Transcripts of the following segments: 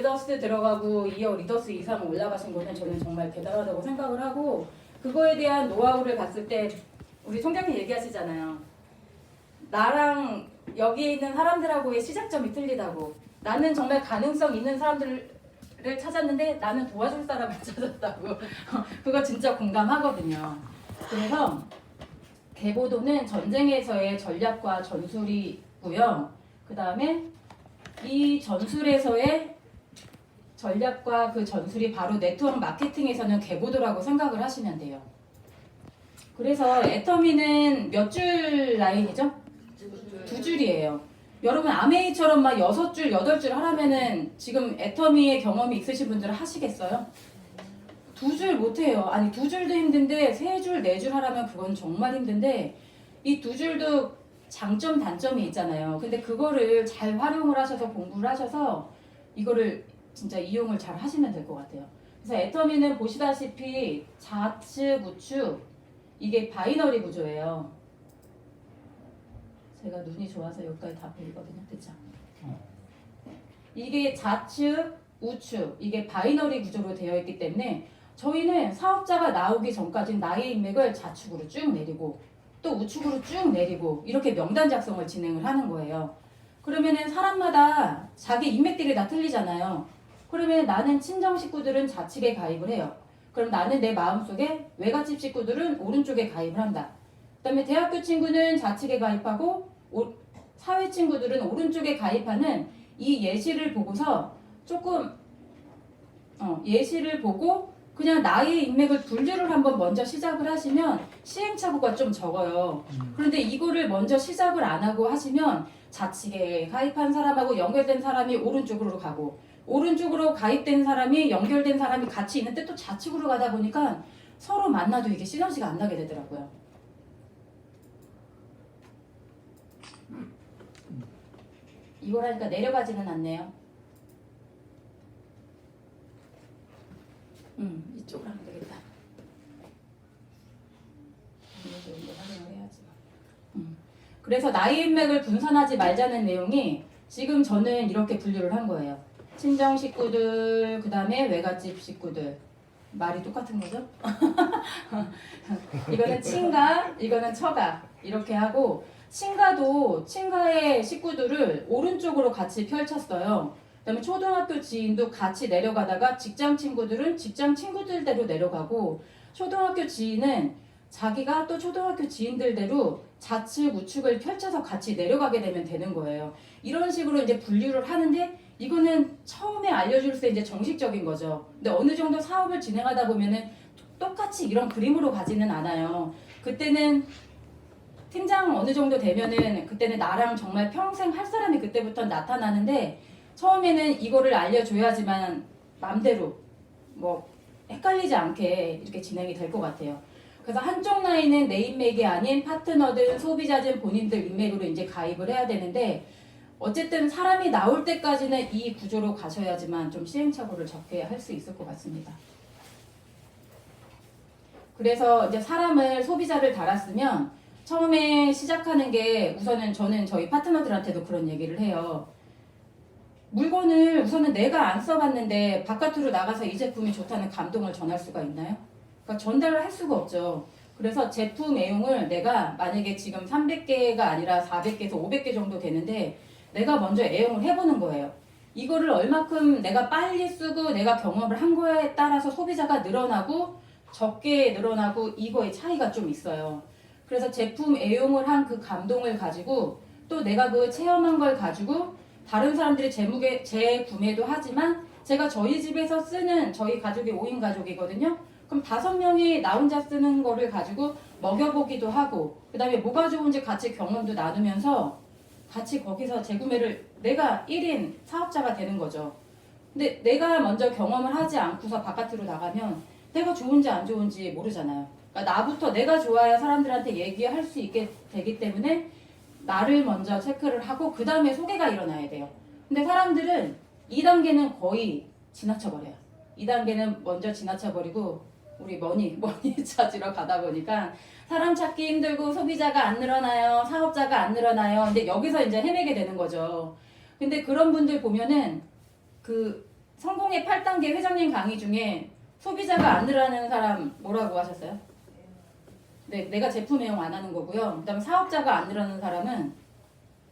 리더스 들어가고 2억 리더스 이상 올라가신 거는 저는 정말 대단하다고 생각을 하고, 그거에 대한 노하우를 봤을 때 우리 총장님 얘기하시잖아요. 나랑 여기에 있는 사람들하고의 시작점이 틀리다고. 나는 정말 가능성 있는 사람들을 찾았는데 나는 도와줄 사람을 찾았다고. 그거 진짜 공감하거든요. 그래서 계보도는 전쟁에서의 전략과 전술이고요. 그 다음에 이 전술에서의 전략과 그 전술이 바로 네트워크 마케팅에서는 계보도라고 생각을 하시면 돼요. 그래서 애터미는 몇 줄 라인이죠? 2줄이에요. 여러분 아메이처럼 막 6줄, 8줄 하라면은 지금 애터미의 경험이 있으신 분들은 하시겠어요? 2줄 못해요. 아니 2줄도 힘든데 3줄, 4줄 하라면 그건 정말 힘든데 이 2줄도 장점, 단점이 있잖아요. 근데 그거를 잘 활용을 하셔서 공부를 하셔서 이거를 진짜 이용을 잘 하시면 될 것 같아요. 그래서 애터미는 보시다시피 좌측, 우측 이게 바이너리 구조예요. 제가 눈이 좋아서 여기까지 다 보이거든요. 그쵸? 이게 좌측, 우측 이게 바이너리 구조로 되어 있기 때문에 저희는 사업자가 나오기 전까지는 나의 인맥을 좌측으로 쭉 내리고 또 우측으로 쭉 내리고 이렇게 명단 작성을 진행을 하는 거예요. 그러면은 사람마다 자기 인맥들이 다 틀리잖아요. 그러면 나는 친정 식구들은 좌측에 가입을 해요. 그럼 나는 내 마음속에 외갓집 식구들은 오른쪽에 가입을 한다. 그 다음에 대학교 친구는 좌측에 가입하고 사회 친구들은 오른쪽에 가입하는 이 예시를 보고서 조금 예시를 보고 그냥 나의 인맥을 분류를 한번 먼저 시작을 하시면 시행착오가 좀 적어요. 그런데 이거를 먼저 시작을 안 하고 하시면 좌측에 가입한 사람하고 연결된 사람이 오른쪽으로 가고 오른쪽으로 가입된 사람이 연결된 사람이 같이 있는데 또 좌측으로 가다 보니까 서로 만나도 이게 시너지가 안 나게 되더라고요. 이걸 하니까 내려가지는 않네요. 이쪽으로 하면 되겠다. 이거 확인을 해야지. 그래서 나의 인맥을 분산하지 말자는 내용이 지금 저는 이렇게 분류를 한 거예요. 친정 식구들, 그 다음에 외갓집 식구들. 말이 똑같은 거죠? 이거는 친가, 이거는 처가. 이렇게 하고 친가도 친가의 식구들을 오른쪽으로 같이 펼쳤어요. 그 다음에 초등학교 지인도 같이 내려가다가 직장 친구들은 직장 친구들대로 내려가고 초등학교 지인은 자기가 또 초등학교 지인들대로 좌측 우측을 펼쳐서 같이 내려가게 되면 되는 거예요. 이런 식으로 이제 분류를 하는데 이거는 처음에 알려줄 때 이제 정식적인 거죠. 근데 어느 정도 사업을 진행하다 보면은 똑같이 이런 그림으로 가지는 않아요. 그때는 팀장 어느 정도 되면은 그때는 나랑 정말 평생 할 사람이 그때부터 나타나는데 처음에는 이거를 알려줘야지만 맘대로 뭐 헷갈리지 않게 이렇게 진행이 될 것 같아요. 그래서 한쪽 라인은 내 인맥이 아닌 파트너든 소비자든 본인들 인맥으로 이제 가입을 해야 되는데 어쨌든 사람이 나올 때까지는 이 구조로 가셔야지만 좀 시행착오를 적게 할 수 있을 것 같습니다. 그래서 이제 사람을 소비자를 달았으면 처음에 시작하는 게 우선은 저는 저희 파트너들한테도 그런 얘기를 해요. 물건을 우선은 내가 안 써봤는데 바깥으로 나가서 이 제품이 좋다는 감동을 전할 수가 있나요? 그러니까 전달을 할 수가 없죠. 그래서 제품 애용을 내가 만약에 지금 300개가 아니라 400개에서 500개 정도 되는데 내가 먼저 애용을 해보는 거예요. 이거를 얼마큼 내가 빨리 쓰고 내가 경험을 한 거에 따라서 소비자가 늘어나고 적게 늘어나고 이거의 차이가 좀 있어요. 그래서 제품 애용을 한 그 감동을 가지고 또 내가 그 체험한 걸 가지고 다른 사람들이 재구매도 하지만 제가 저희 집에서 쓰는 저희 가족이 5인 가족이거든요. 그럼 5명이 나 혼자 쓰는 거를 가지고 먹여보기도 하고 그 다음에 뭐가 좋은지 같이 경험도 나누면서 같이 거기서 재구매를 내가 1인 사업자가 되는 거죠. 근데 내가 먼저 경험을 하지 않고서 바깥으로 나가면 내가 좋은지 안 좋은지 모르잖아요. 그러니까 나부터 내가 좋아야 사람들한테 얘기할 수 있게 되기 때문에 나를 먼저 체크를 하고 그 다음에 소개가 일어나야 돼요. 근데 사람들은 2단계는 거의 지나쳐버려요. 2단계는 먼저 지나쳐버리고 우리 머니 찾으러 가다 보니까 사람 찾기 힘들고 소비자가 안 늘어나요. 사업자가 안 늘어나요. 근데 여기서 이제 헤매게 되는 거죠. 근데 그런 분들 보면은 그 성공의 8단계 회장님 강의 중에 소비자가 안 늘어나는 사람 뭐라고 하셨어요? 네, 내가 제품 애용 안 하는 거고요. 그 다음에 사업자가 안 늘어나는 사람은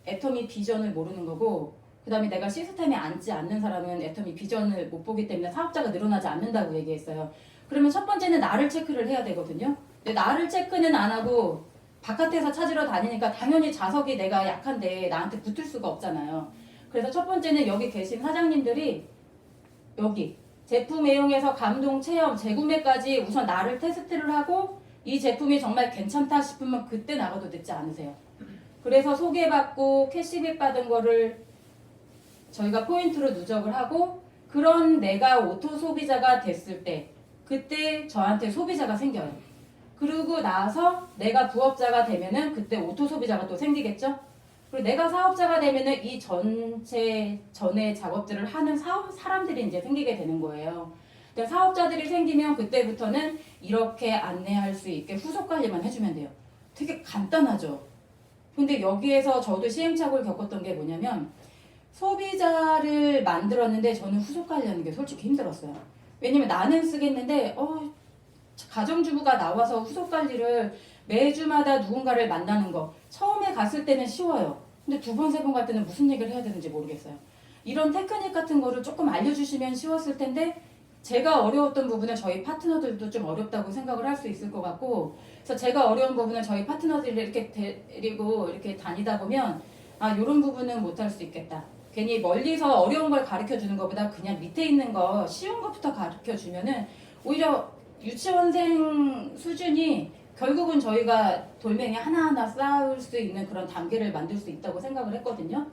애터미 비전을 모르는 거고, 그 다음에 내가 시스템에 앉지 않는 사람은 애터미 비전을 못 보기 때문에 사업자가 늘어나지 않는다고 얘기했어요. 그러면 첫 번째는 나를 체크를 해야 되거든요. 근데 나를 체크는 안 하고 바깥에서 찾으러 다니니까 당연히 자석이 내가 약한데 나한테 붙을 수가 없잖아요. 그래서 첫 번째는 여기 계신 사장님들이 여기 제품 애용에서 감동, 체험, 재구매까지 우선 나를 테스트를 하고 이 제품이 정말 괜찮다 싶으면 그때 나가도 늦지 않으세요. 그래서 소개받고 캐시백 받은 거를 저희가 포인트로 누적을 하고 그런 내가 오토 소비자가 됐을 때 그때 저한테 소비자가 생겨요. 그러고 나서 내가 부업자가 되면은 그때 오토 소비자가 또 생기겠죠? 그리고 내가 사업자가 되면은 이 전체 전의 작업들을 하는 사람들이 이제 생기게 되는 거예요. 그러니까 사업자들이 생기면 그때부터는 이렇게 안내할 수 있게 후속 관리만 해주면 돼요. 되게 간단하죠? 근데 여기에서 저도 시행착오를 겪었던 게 뭐냐면 소비자를 만들었는데 저는 후속 관리하는 게 솔직히 힘들었어요. 왜냐면 나는 쓰겠는데 가정주부가 나와서 후속 관리를 매주마다 누군가를 만나는 거 처음에 갔을 때는 쉬워요. 근데 두 번, 세 번 갈 때는 무슨 얘기를 해야 되는지 모르겠어요. 이런 테크닉 같은 거를 조금 알려주시면 쉬웠을 텐데 제가 어려웠던 부분은 저희 파트너들도 좀 어렵다고 생각을 할 수 있을 것 같고 그래서 제가 어려운 부분은 저희 파트너들을 이렇게 데리고 이렇게 다니다 보면 이런 부분은 못할 수 있겠다. 괜히 멀리서 어려운 걸 가르쳐 주는 것보다 그냥 밑에 있는 거 쉬운 것부터 가르쳐 주면은 오히려 유치원생 수준이 결국은 저희가 돌멩이 하나하나 쌓을 수 있는 그런 단계를 만들 수 있다고 생각을 했거든요.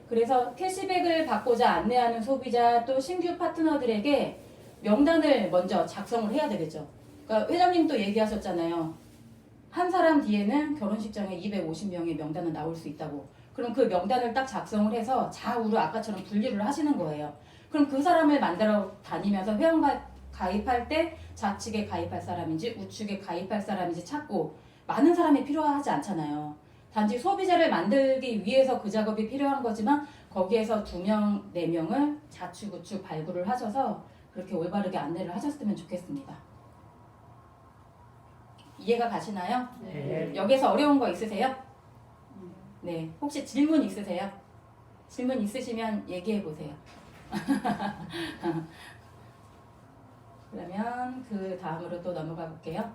그래서 캐시백을 받고자 안내하는 소비자 또 신규 파트너들에게 명단을 먼저 작성을 해야 되겠죠. 그러니까 회장님도 얘기하셨잖아요. 한 사람 뒤에는 결혼식장에 250명의 명단은 나올 수 있다고. 그럼 그 명단을 딱 작성을 해서 좌우로 아까처럼 분류를 하시는 거예요. 그럼 그 사람을 만들어 다니면서 회원가 가입할 때 좌측에 가입할 사람인지 우측에 가입할 사람인지 찾고 많은 사람이 필요하지 않잖아요. 단지 소비자를 만들기 위해서 그 작업이 필요한 거지만 거기에서 2명, 4명을 좌측, 우측 발굴을 하셔서 그렇게 올바르게 안내를 하셨으면 좋겠습니다. 이해가 가시나요? 네. 여기서 어려운 거 있으세요? 네. 혹시 질문 있으세요? 질문 있으시면 얘기해 보세요. 그러면 그 다음으로 또 넘어가 볼게요.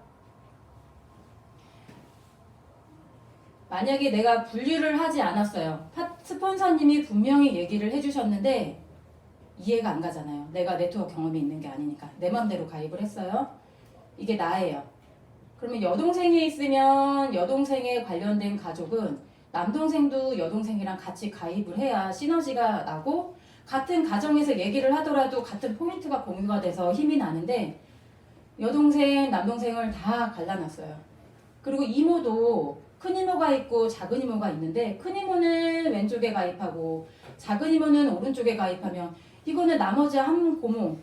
만약에 내가 분류를 하지 않았어요. 스폰서님이 분명히 얘기를 해주셨는데 이해가 안 가잖아요. 내가 네트워크 경험이 있는 게 아니니까. 내 맘대로 가입을 했어요. 이게 나예요. 그러면 여동생이 있으면 여동생에 관련된 가족은 남동생도 여동생이랑 같이 가입을 해야 시너지가 나고 같은 가정에서 얘기를 하더라도 같은 포인트가 공유가 돼서 힘이 나는데 여동생, 남동생을 다 갈라놨어요. 그리고 이모도 큰 이모가 있고 작은 이모가 있는데 큰 이모는 왼쪽에 가입하고 작은 이모는 오른쪽에 가입하면 이거는 나머지 한 고모,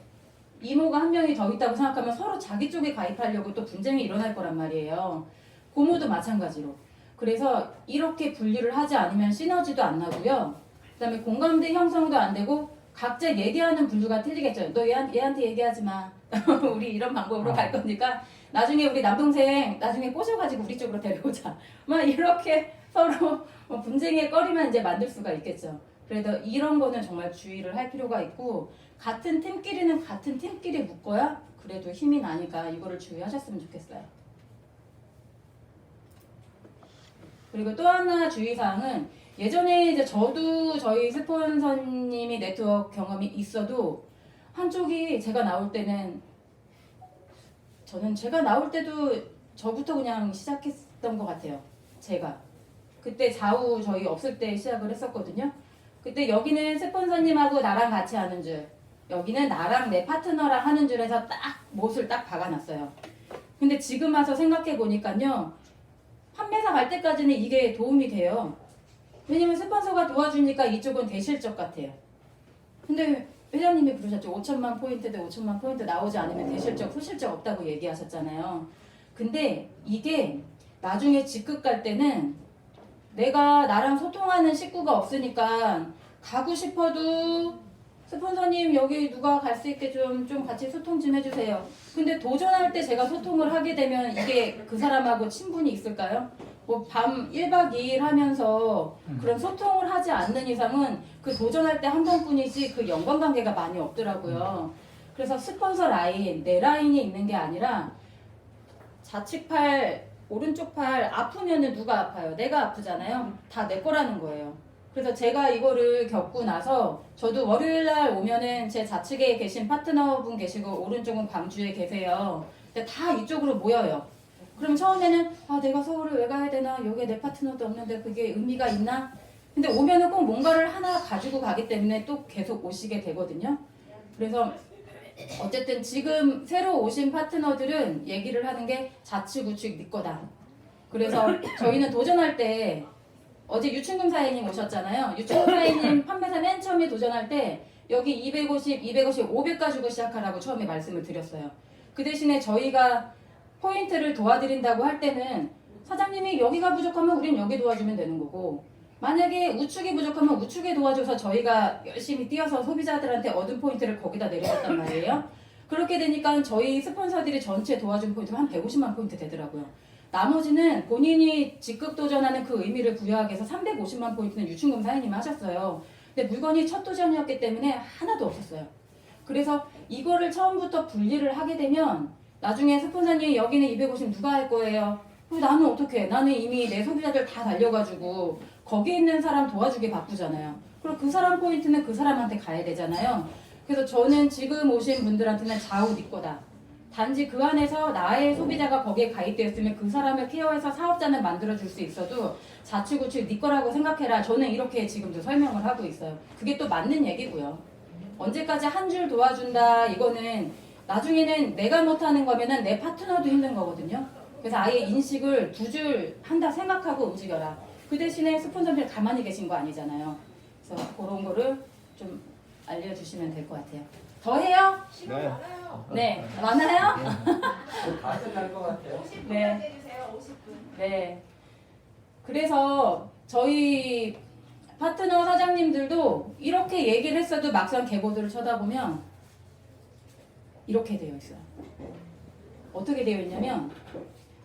이모가 한 명이 더 있다고 생각하면 서로 자기 쪽에 가입하려고 또 분쟁이 일어날 거란 말이에요. 고모도 마찬가지로. 그래서 이렇게 분류를 하지 않으면 시너지도 안 나고요. 그 다음에 공감대 형성도 안 되고 각자 얘기하는 분류가 틀리겠죠. 너 얘한테 얘기하지 마. 우리 이런 방법으로 갈 거니까 나중에 우리 남동생 나중에 꼬셔가지고 우리 쪽으로 데려오자. 막 이렇게 서로 분쟁의 거리만 이제 만들 수가 있겠죠. 그래도 이런 거는 정말 주의를 할 필요가 있고 같은 팀끼리는 같은 팀끼리 묶어야 그래도 힘이 나니까 이거를 주의하셨으면 좋겠어요. 그리고 또 하나 주의사항은 예전에 이제 저도 저희 스폰서님이 네트워크 경험이 있어도 한쪽이 제가 나올 때는 제가 나올 때도 저부터 그냥 시작했던 것 같아요. 제가 그때 좌우 저희 없을 때 시작을 했었거든요. 그때 여기는 스폰서님하고 나랑 같이 하는 줄, 여기는 나랑 내 파트너랑 하는 줄에서 딱 못을 딱 박아놨어요. 근데 지금 와서 생각해 보니까요, 판매사 갈 때까지는 이게 도움이 돼요. 왜냐면 스폰서가 도와주니까 이쪽은 대실적 같아요. 근데 회장님이 그러셨죠. 5천만 포인트 대 5천만 포인트 나오지 않으면 대실적, 후실적 없다고 얘기하셨잖아요. 근데 이게 나중에 직급 갈 때는 내가 나랑 소통하는 식구가 없으니까 가고 싶어도 스폰서님 여기 누가 갈 수 있게 좀 같이 소통 좀 해주세요. 근데 도전할 때 제가 소통을 하게 되면 이게 그 사람하고 친분이 있을까요? 뭐 밤 1박 2일 하면서 그런 소통을 하지 않는 이상은 그 도전할 때 한 번뿐이지 그 연관관계가 많이 없더라고요. 그래서 스폰서 라인, 내 라인이 있는 게 아니라 좌측 팔, 오른쪽 팔 아프면은 누가 아파요? 내가 아프잖아요. 다 내 거라는 거예요. 그래서 제가 이거를 겪고 나서 저도 월요일날 오면은 제 좌측에 계신 파트너분 계시고 오른쪽은 광주에 계세요. 근데 다 이쪽으로 모여요. 그럼 처음에는 아 내가 서울을 왜 가야 되나? 여기에 내 파트너도 없는데 그게 의미가 있나? 근데 오면은 꼭 뭔가를 하나 가지고 가기 때문에 또 계속 오시게 되거든요. 그래서 어쨌든 지금 새로 오신 파트너들은 얘기를 하는 게 좌측 우측 네 거다. 그래서 저희는 도전할 때 어제 유충금 사장님 오셨잖아요. 유충금 사장님 판매사 맨 처음에 도전할 때 여기 250, 250, 500 가지고 시작하라고 처음에 말씀을 드렸어요. 그 대신에 저희가 포인트를 도와드린다고 할 때는 사장님이 여기가 부족하면 우린 여기 도와주면 되는 거고 만약에 우측이 부족하면 우측에 도와줘서 저희가 열심히 뛰어서 소비자들한테 얻은 포인트를 거기다 내려줬단 말이에요. 그렇게 되니까 저희 스폰서들이 전체 도와준 포인트가 한 150만 포인트 되더라고요. 나머지는 본인이 직급 도전하는 그 의미를 부여하기 위해서 350만 포인트는 유충금 사장님이 하셨어요. 근데 물건이 첫 도전이었기 때문에 하나도 없었어요. 그래서 이거를 처음부터 분리를 하게 되면 나중에 스폰서님 여기는 250 누가 할 거예요? 나는 어떻게 해? 나는 이미 내 소비자들 다 달려가지고 거기 있는 사람 도와주기 바쁘잖아요. 그럼 그 사람 포인트는 그 사람한테 가야 되잖아요. 그래서 저는 지금 오신 분들한테는 좌우 네 거다. 단지 그 안에서 나의 소비자가 거기에 가입되었으면 그 사람을 케어해서 사업자는 만들어줄 수 있어도 좌측 우측 네 거라고 생각해라. 저는 이렇게 지금도 설명을 하고 있어요. 그게 또 맞는 얘기고요. 언제까지 한 줄 도와준다 이거는 나중에는 내가 못하는 거면은 내 파트너도 힘든 거거든요. 그래서 아예 인식을 두 줄 한다 생각하고 움직여라. 그 대신에 스폰서들 가만히 계신 거 아니잖아요. 그래서 그런 거를 좀 알려주시면 될 것 같아요. 더 해요? 시간 네. 많아요. 네. 많아요? 다 끝날 것 같아요. 50분 네. 해주세요. 50분. 네. 그래서 저희 파트너 사장님들도 이렇게 얘기를 했어도 막상 개보드를 쳐다보면 이렇게 되어 있어요. 어떻게 되어 있냐면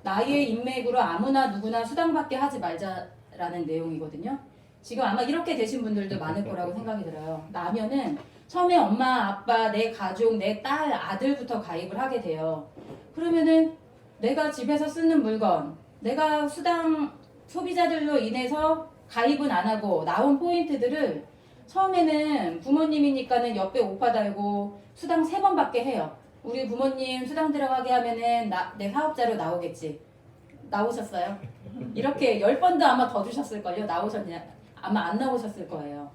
나의 인맥으로 아무나 누구나 수당받게 하지 말자라는 내용이거든요. 지금 아마 이렇게 되신 분들도 많을 거라고 생각이 들어요. 나면은 처음에 엄마, 아빠, 내 가족, 내 딸, 아들부터 가입을 하게 돼요. 그러면은 내가 집에서 쓰는 물건, 내가 수당 소비자들로 인해서 가입은 안 하고 나온 포인트들을 처음에는 부모님이니까는 옆에 오빠 달고 수당 3번 받게 해요. 우리 부모님 수당 들어가게 하면은 내 사업자로 나오겠지. 나오셨어요? 이렇게 10번도 아마 더 주셨을걸요. 나오셨냐? 아마 안 나오셨을 거예요.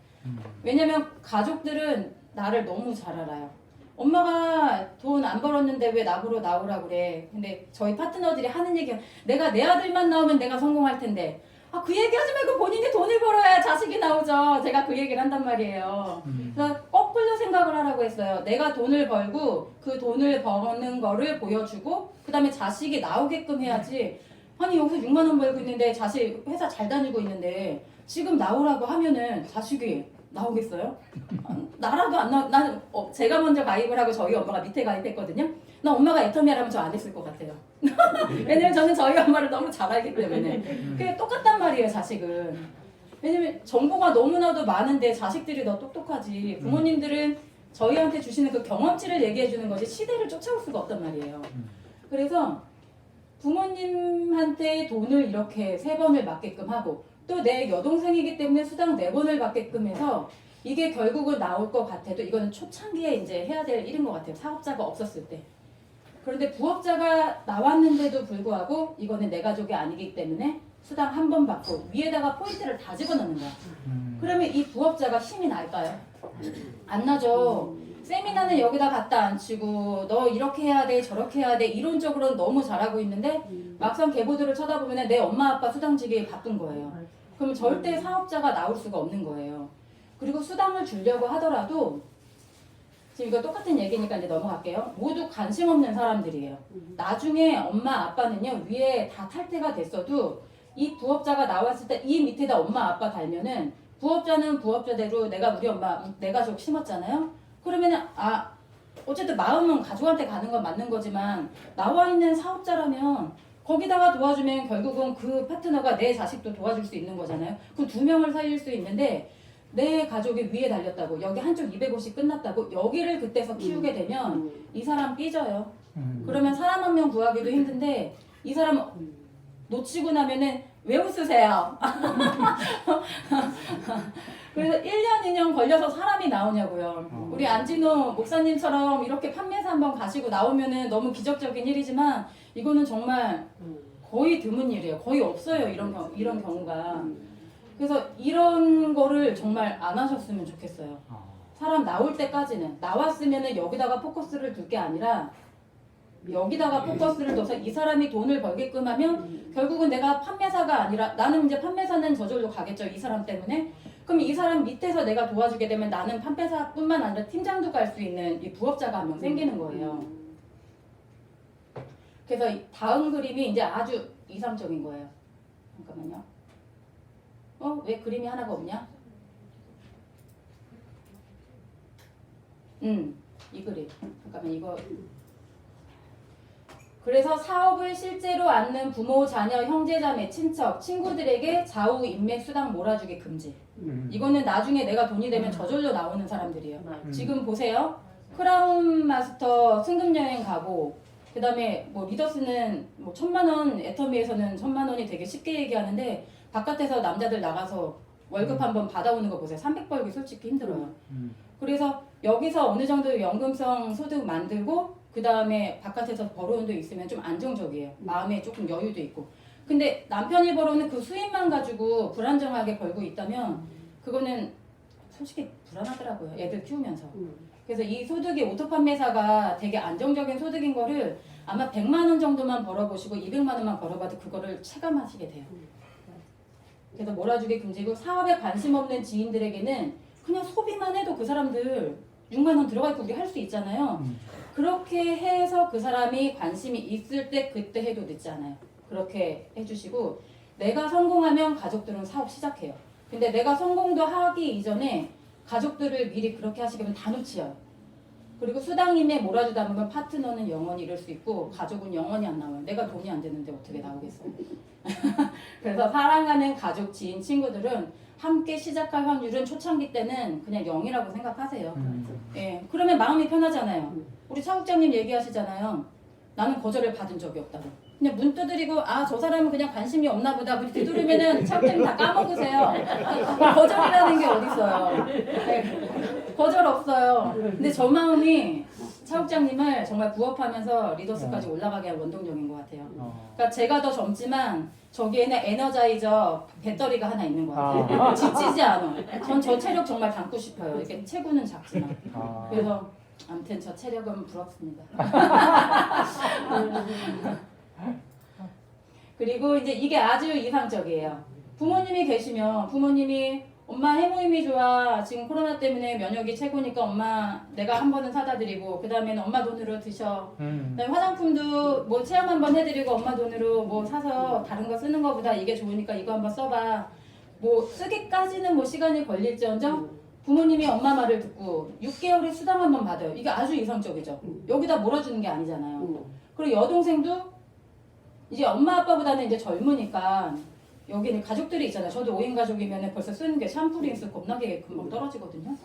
왜냐면 가족들은 나를 너무 잘 알아요. 엄마가 돈 안 벌었는데 왜 나보러 나오라 그래. 근데 저희 파트너들이 하는 얘기가 내가 내 아들만 나오면 내가 성공할 텐데 아, 그 얘기 하지 말고 본인이 돈을 벌어야 자식이 나오죠. 제가 그 얘기를 한단 말이에요. 그래서 거꾸로 생각을 하라고 했어요. 내가 돈을 벌고 그 돈을 버는 거를 보여주고 그 다음에 자식이 나오게끔 해야지. 아니 여기서 6만 원 벌고 있는데 자식 회사 잘 다니고 있는데 지금 나오라고 하면은 자식이 나오겠어요? 나라도 안 나오. 나는 제가 먼저 가입을 하고 저희 엄마가 밑에 가입했거든요. 나 엄마가 애터미라면 저 안 했을 것 같아요. 왜냐면 저는 저희 엄마를 너무 잘 알기 때문에. 그게 똑같단 말이에요, 자식은. 왜냐면 정보가 너무나도 많은데 자식들이 더 똑똑하지. 부모님들은 저희한테 주시는 그 경험치를 얘기해 주는 거지 시대를 쫓아올 수가 없단 말이에요. 그래서 부모님한테 돈을 이렇게 3번을 받게끔 하고 또 내 여동생이기 때문에 수당 4번을 받게끔 해서 이게 결국은 나올 것 같아도 이거는 초창기에 이제 해야 될 일인 것 같아요. 사업자가 없었을 때. 그런데 부업자가 나왔는데도 불구하고 이거는 내 가족이 아니기 때문에 수당 1번 받고 위에다가 포인트를 다 집어넣는 거야. 그러면 이 부업자가 힘이 날까요? 안 나죠. 세미나는 여기다 갖다 앉히고 너 이렇게 해야 돼 저렇게 해야 돼 이론적으로는 너무 잘하고 있는데 막상 개보드를 쳐다보면 내 엄마 아빠 수당지기 바쁜 거예요. 그럼 절대 사업자가 나올 수가 없는 거예요. 그리고 수당을 주려고 하더라도 지금 이거 똑같은 얘기니까 이제 넘어갈게요. 모두 관심 없는 사람들이에요. 나중에 엄마 아빠는요 위에 다 탈퇴가 됐어도 이 부업자가 나왔을 때 이 밑에다 엄마 아빠 달면은 부업자는 부업자대로 내가 우리 엄마 내 가족 심었잖아요. 그러면은 어쨌든 마음은 가족한테 가는 건 맞는 거지만 나와 있는 사업자라면 거기다가 도와주면 결국은 그 파트너가 내 자식도 도와줄 수 있는 거잖아요. 그 두 명을 살릴 수 있는데 내 가족이 위에 달렸다고 여기 한쪽 250 끝났다고 여기를 그때서 키우게 되면 이 사람 삐져요. 그러면 사람 한 명 구하기도 힘든데 이 사람 놓치고 나면은 왜 웃으세요? 그래서 1년, 2년 걸려서 사람이 나오냐고요. 우리 안진호 목사님처럼 이렇게 판매사 한번 가시고 나오면은 너무 기적적인 일이지만 이거는 정말 거의 드문 일이에요. 거의 없어요. 이런 경우가. 그래서 이런 거를 정말 안 하셨으면 좋겠어요. 사람 나올 때까지는. 나왔으면은 여기다가 포커스를 둘 게 아니라 여기다가 포커스를 둬서 이 사람이 돈을 벌게끔 하면 결국은 내가 판매사가 아니라 나는 이제 판매사는 저절로 가겠죠. 이 사람 때문에. 그럼 이 사람 밑에서 내가 도와주게 되면 나는 판매사뿐만 아니라 팀장도 갈 수 있는 이 부업자가 한 명 생기는 거예요. 그래서 다음 그림이 이제 아주 이상적인 거예요. 잠깐만요. 왜 그림이 하나가 없냐? 이 그림. 잠깐만 이거. 그래서 사업을 실제로 않는 부모, 자녀, 형제자매, 친척, 친구들에게 좌우 인맥 수당 몰아주기 금지. 이거는 나중에 내가 돈이 되면 저절로 나오는 사람들이에요. 지금 보세요. 크라운 마스터 승급여행 가고 그 다음에 뭐 리더스는 뭐 1,000,000원, 애터미에서는 1,000,000원이 되게 쉽게 얘기하는데 바깥에서 남자들 나가서 월급 한번 받아오는 거 보세요. 300 벌기 솔직히 힘들어요. 그래서 여기서 어느 정도 연금성 소득 만들고 그 다음에 바깥에서 벌어온 돈 있으면 좀 안정적이에요. 마음에 조금 여유도 있고. 근데 남편이 벌어오는 그 수입만 가지고 불안정하게 벌고 있다면 그거는 솔직히 불안하더라고요. 애들 키우면서. 그래서 이 소득이 오토 판매사가 되게 안정적인 소득인 거를 아마 100만 원 정도만 벌어보시고 200만 원만 벌어봐도 그거를 체감하시게 돼요. 그래서 몰아주기 금지고 사업에 관심 없는 지인들에게는 그냥 소비만 해도 그 사람들 6만 원 들어가 있고 우리 할 수 있잖아요. 그렇게 해서 그 사람이 관심이 있을 때 그때 해도 늦지 않아요. 그렇게 해주시고 내가 성공하면 가족들은 사업 시작해요. 근데 내가 성공도 하기 이전에 가족들을 미리 그렇게 하시면 다 놓치요. 그리고 수당임에 몰아주다 보면 파트너는 영원히 이럴 수 있고 가족은 영원히 안 나와요. 내가 돈이 안 되는데 어떻게 나오겠어요. 그래서 사랑하는 가족, 지인, 친구들은 함께 시작할 확률은 초창기 때는 그냥 0이라고 생각하세요. 예, 그러면 마음이 편하잖아요. 우리 차국장님 얘기하시잖아요. 나는 거절을 받은 적이 없다고. 그냥 문 두드리고 저 사람은 그냥 관심이 없나 보다. 뒤돌으면은 차국장님 다 까먹으세요. 거절이라는 게 어딨어요. 네, 거절 없어요. 근데 저 마음이 차국장님을 정말 부업하면서 리더스까지 올라가게 할 원동력인 것 같아요. 그러니까 제가 더 젊지만 저기에는 에너자이저 배터리가 하나 있는 것 같아요. 지치지 않아. 전 저 체력 정말 담고 싶어요. 이렇게 체구는 작지만. 그래서 아무튼 저 체력은 부럽습니다. 그리고 이제 이게 아주 이상적이에요. 부모님이 계시면 부모님이 엄마 해모임이 좋아. 지금 코로나 때문에 면역이 최고니까 엄마 내가 한 번은 사다 드리고 그 다음에는 엄마 돈으로 드셔. 그다음에 화장품도 뭐 체험 한번 해드리고 엄마 돈으로 뭐 사서 다른 거 쓰는 거보다 이게 좋으니까 이거 한번 써봐. 뭐 쓰기까지는 뭐 시간이 걸릴지언정 부모님이 엄마 말을 듣고 6개월의 수당 한번 받아요. 이게 아주 이상적이죠. 여기다 몰아주는 게 아니잖아요. 그리고 여동생도 이제 엄마 아빠보다는 이제 젊으니까 여기는 가족들이 있잖아요. 저도 5인 가족이면 벌써 쓰는 게 샴푸, 린스 겁나게 금방 떨어지거든요.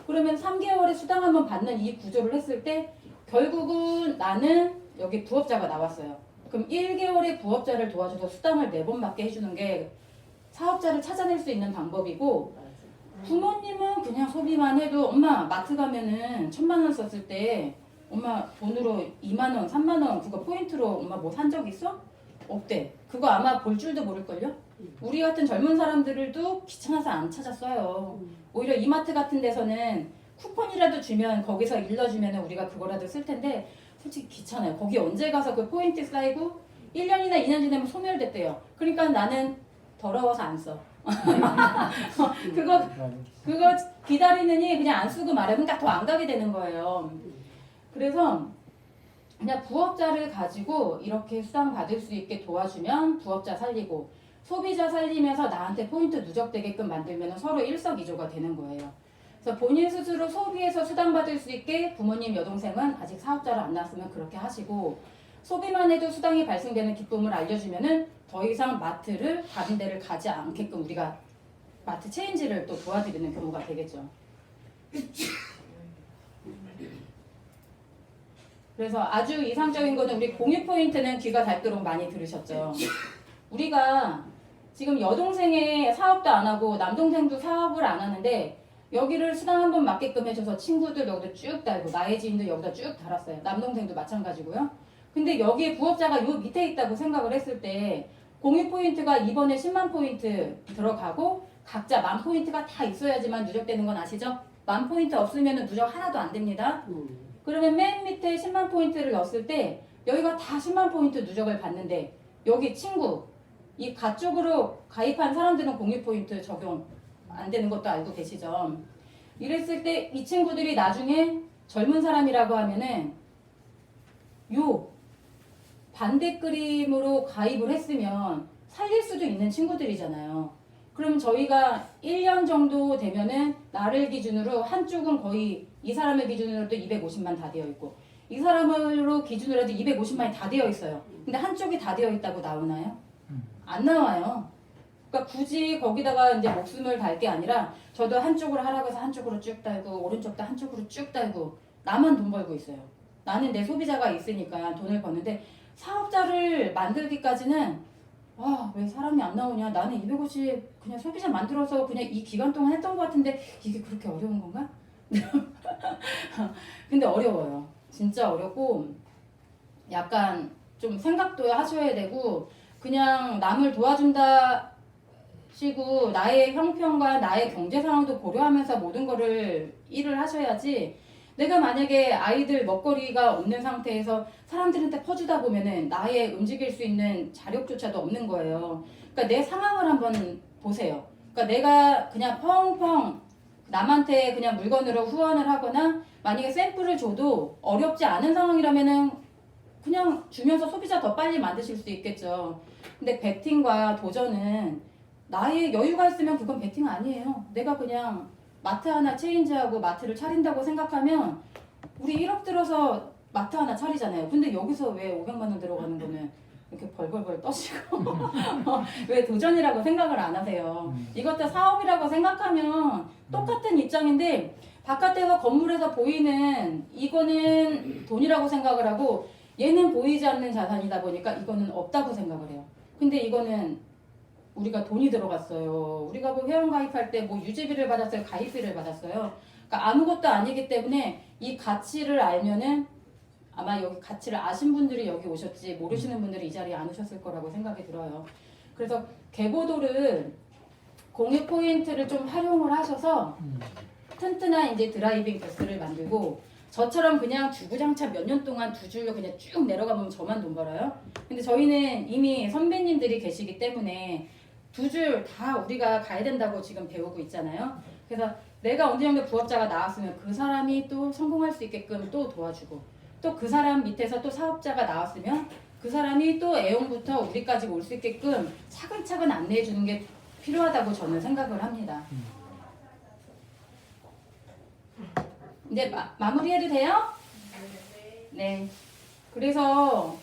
그러면 3개월에 수당 한번 받는 이 구조를 했을 때 결국은 나는 여기 부업자가 나왔어요. 그럼 1개월에 부업자를 도와줘서 수당을 4번 받게 해주는 게 사업자를 찾아낼 수 있는 방법이고 부모님은 그냥 소비만 해도 엄마 마트 가면은 1,000만 원 썼을 때 엄마 돈으로 2만 원, 3만 원 그거 포인트로 엄마 뭐 산 적 있어? 없대. 그거 아마 볼 줄도 모를걸요? 우리 같은 젊은 사람들도 귀찮아서 안 찾았어요. 오히려 이마트 같은 데서는 쿠폰이라도 주면 거기서 일러주면 우리가 그거라도 쓸 텐데 솔직히 귀찮아요. 거기 언제 가서 그 포인트 쌓이고 1년이나 2년 지나면 소멸됐대요. 그러니까 나는 더러워서 안 써. 그거 기다리느니 그냥 안 쓰고 말해. 그러니까 더 안 가게 되는 거예요. 그래서 그냥 부업자를 가지고 이렇게 수당 받을 수 있게 도와주면 부업자 살리고 소비자 살리면서 나한테 포인트 누적되게끔 만들면 서로 일석이조가 되는 거예요. 그래서 본인 스스로 소비해서 수당받을 수 있게 부모님 여동생은 아직 사업자로 안 나왔으면 그렇게 하시고, 소비만 해도 수당이 발생되는 기쁨을 알려주면은 더 이상 마트를 다른 데를 가지 않게끔 우리가 마트 체인지를 또 도와드리는 경우가 되겠죠. 그래서 아주 이상적인 거는 우리 공유 포인트는 귀가 닳도록 많이 들으셨죠. 우리가 지금 여동생의 사업도 안 하고 남동생도 사업을 안 하는데 여기를 수당 한번 맞게끔 해줘서 친구들 여기다 쭉 달고 나의 지인도 여기다 쭉 달았어요. 남동생도 마찬가지고요. 근데 여기에 부업자가 요 밑에 있다고 생각을 했을 때 공유 포인트가 이번에 10만 포인트 들어가고 각자 10,000 포인트가 다 있어야지만 누적되는 건 아시죠? 10,000 포인트 없으면 누적 하나도 안 됩니다. 그러면 맨 밑에 10만 포인트를 넣었을 때 여기가 다 10만 포인트 누적을 받는데 여기 친구 이 가쪽으로 가입한 사람들은 공유 포인트 적용 안 되는 것도 알고 계시죠? 이랬을 때 이 친구들이 나중에 젊은 사람이라고 하면은 요 반대 그림으로 가입을 했으면 살릴 수도 있는 친구들이잖아요. 그럼 저희가 1년 정도 되면은 나를 기준으로 한쪽은 거의 이 사람을 기준으로 또 250만 다 되어 있고 이 사람으로 기준으로 해도 250만이 다 되어 있어요. 근데 한쪽이 다 되어 있다고 나오나요? 안 나와요. 그러니까 굳이 거기다가 이제 목숨을 달 게 아니라 저도 한쪽으로 하라고 해서 한쪽으로 쭉 달고 오른쪽도 한쪽으로 쭉 달고 나만 돈 벌고 있어요. 나는 내 소비자가 있으니까 돈을 버는데 사업자를 만들기까지는 왜 사람이 안 나오냐? 나는 250 그냥 소비자 만들어서 그냥 이 기간 동안 했던 것 같은데 이게 그렇게 어려운 건가? 근데 어려워요. 진짜 어렵고 약간 좀 생각도 하셔야 되고 그냥 남을 도와준다 시고 나의 형편과 나의 경제 상황도 고려하면서 모든 거를 일을 하셔야지 내가 만약에 아이들 먹거리가 없는 상태에서 사람들한테 퍼주다 보면은 나의 움직일 수 있는 자력조차도 없는 거예요. 그러니까 내 상황을 한번 보세요. 그러니까 내가 그냥 펑펑 남한테 그냥 물건으로 후원을 하거나 만약에 샘플을 줘도 어렵지 않은 상황이라면은 그냥 주면서 소비자 더 빨리 만드실 수 있겠죠. 근데 베팅과 도전은 나의 여유가 있으면 그건 베팅 아니에요. 내가 그냥 마트 하나 체인지하고 마트를 차린다고 생각하면 우리 1억 들어서 마트 하나 차리잖아요. 근데 여기서 왜 500만 원 들어가는 거는 이렇게 벌벌벌 떠시고 왜 도전이라고 생각을 안 하세요? 이것도 사업이라고 생각하면 똑같은 입장인데 바깥에서 건물에서 보이는 이거는 돈이라고 생각을 하고 얘는 보이지 않는 자산이다 보니까 이거는 없다고 생각을 해요. 근데 이거는 우리가 돈이 들어갔어요. 우리가 뭐 회원 가입할 때 뭐 유지비를 받았어요. 가입비를 받았어요. 그러니까 아무것도 아니기 때문에 이 가치를 알면은 아마 여기 가치를 아신 분들이 여기 오셨지 모르시는 분들이 이 자리에 안 오셨을 거라고 생각이 들어요. 그래서 개보도를 공유 포인트를 좀 활용을 하셔서 튼튼한 이제 드라이빙 버스를 만들고 저처럼 그냥 주구장창 몇 년 동안 두 줄로 그냥 쭉 내려가면 저만 돈 벌어요. 근데 저희는 이미 선배님들이 계시기 때문에 두 줄 다 우리가 가야 된다고 지금 배우고 있잖아요. 그래서 내가 어느 정도 부업자가 나왔으면 그 사람이 또 성공할 수 있게끔 또 도와주고 또 그 사람 밑에서 또 사업자가 나왔으면 그 사람이 또 애용부터 우리까지 올 수 있게끔 차근차근 안내해 주는 게 필요하다고 저는 생각을 합니다. 이제 마무리해도 돼요? 네. 그래서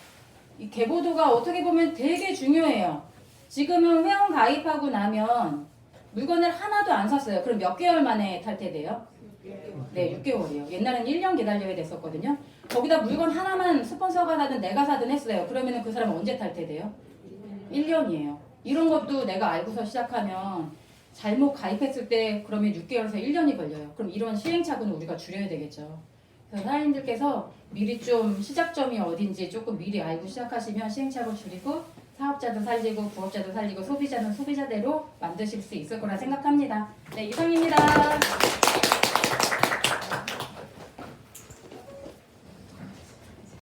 이 개보도가 어떻게 보면 되게 중요해요. 지금은 회원 가입하고 나면 물건을 하나도 안 샀어요. 그럼 몇 개월 만에 탈퇴돼요? 네, 6개월이요. 옛날엔 1년 기다려야 됐었거든요. 거기다 물건 하나만 스폰서가 사든 내가 사든 했어요. 그러면 그 사람은 언제 탈퇴돼요? 1년이에요. 이런 것도 내가 알고서 시작하면 잘못 가입했을 때 그러면 6개월에서 1년이 걸려요. 그럼 이런 시행착오는 우리가 줄여야 되겠죠. 그래서 사장님들께서 미리 좀 시작점이 어딘지 조금 미리 알고 시작하시면 시행착오 줄이고 사업자도 살리고 부업자도 살리고 소비자는 소비자대로 만드실 수 있을 거라 생각합니다. 네, 이상입니다.